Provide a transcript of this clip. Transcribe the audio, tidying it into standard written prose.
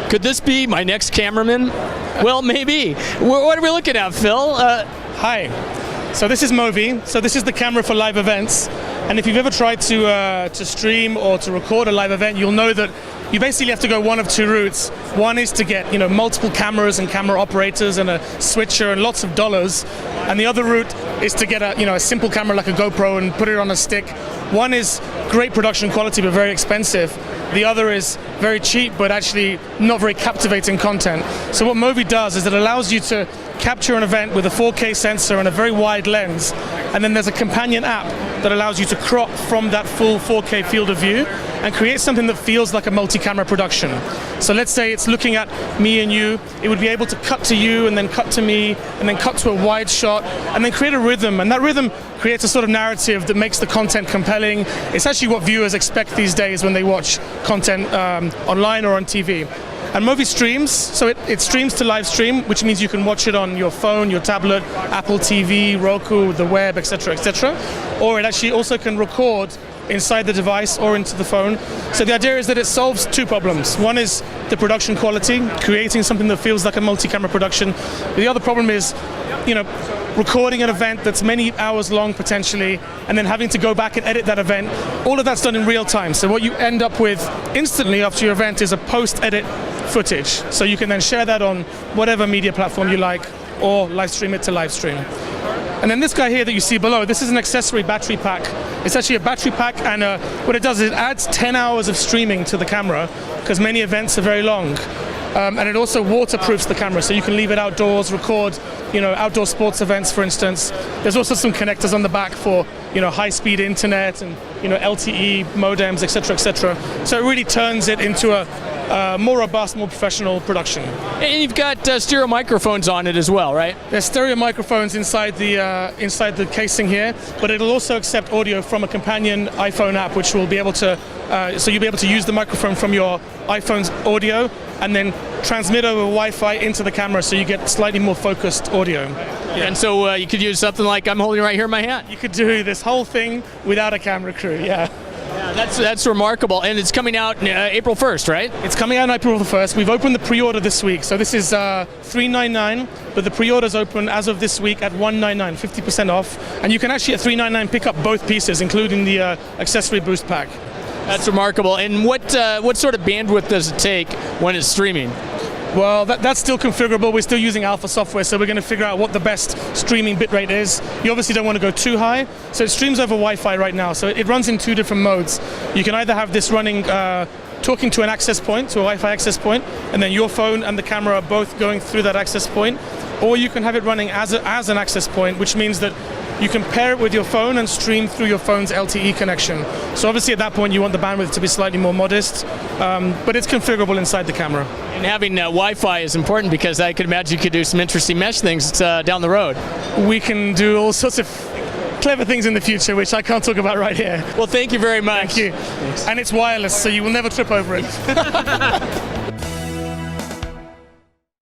Could this be my next cameraman? Well, maybe. What are we looking at, Phil? Hi. So this is Movi. So this is the camera for live events. And if you've ever tried to stream or to record a live event, you'll know that you basically have to go one of two routes. One is to get multiple cameras and camera operators and a switcher and lots of dollars. And the other route is to get a simple camera like a GoPro and put it on a stick. One is great production quality but very expensive. The other is very cheap but actually not very captivating content. So what Movi does is it allows you to capture an event with a 4K sensor and a very wide lens, and then there's a companion app that allows you to crop from that full 4K field of view and create something that feels like a multi-camera production. So let's say it's looking at me and you, it would be able to cut to you and then cut to me and then cut to a wide shot and then create a rhythm, and that rhythm creates a sort of narrative that makes the content compelling. It's actually what viewers expect these days when they watch content online or on TV. And Movi streams, so it streams to live stream, which means you can watch it on your phone, your tablet, Apple TV, Roku, the web, etc., etc. Or it actually also can record inside the device or into the phone. So the idea is that it solves two problems. One is the production quality, creating something that feels like a multi-camera production. The other problem is, recording an event that's many hours long potentially, and then having to go back and edit that event. All of that's done in real time. So what you end up with instantly after your event is a post-edit footage. So you can then share that on whatever media platform you like, or live stream it to live stream. And then this guy here that you see below, this is an accessory battery pack. It's actually a battery pack, and what it does is it adds 10 hours of streaming to the camera, because many events are very long. And it also waterproofs the camera, so you can leave it outdoors, record, outdoor sports events, for instance. There's also some connectors on the back for, high-speed internet and, LTE modems, etc., etc. So it really turns it into a more robust, more professional production. And you've got stereo microphones on it as well, right? There's stereo microphones inside the casing here, but it'll also accept audio from a companion iPhone app, which will be able to, so you'll be able to use the microphone from your iPhone's audio and then transmit over Wi-Fi into the camera, so you get slightly more focused audio. Yeah. And so you could use something like I'm holding right here in my hand. You could do this whole thing without a camera crew, yeah. Yeah, that's remarkable, and it's coming out April 1st, right? It's coming out on April 1st. We've opened the pre-order this week, so this is $399, but the pre-order's open as of this week at $199, 50% off, and you can actually at $399 pick up both pieces, including the accessory boost pack. That's remarkable. And what sort of bandwidth does it take when it's streaming? Well, that's still configurable. We're still using alpha software, so we're going to figure out what the best streaming bitrate is. You obviously don't want to go too high, so it streams over Wi-Fi right now. So it runs in two different modes. You can either have this running, talking to an access point, to a Wi-Fi access point, and then your phone and the camera are both going through that access point, or you can have it running as an access point, which means that you can pair it with your phone and stream through your phone's LTE connection. So obviously at that point you want the bandwidth to be slightly more modest, but it's configurable inside the camera. And having Wi-Fi is important, because I could imagine you could do some interesting mesh things down the road. We can do all sorts of clever things in the future, which I can't talk about right here. Well, thank you very much. Thank you. Thanks. And it's wireless, so you will never trip over it.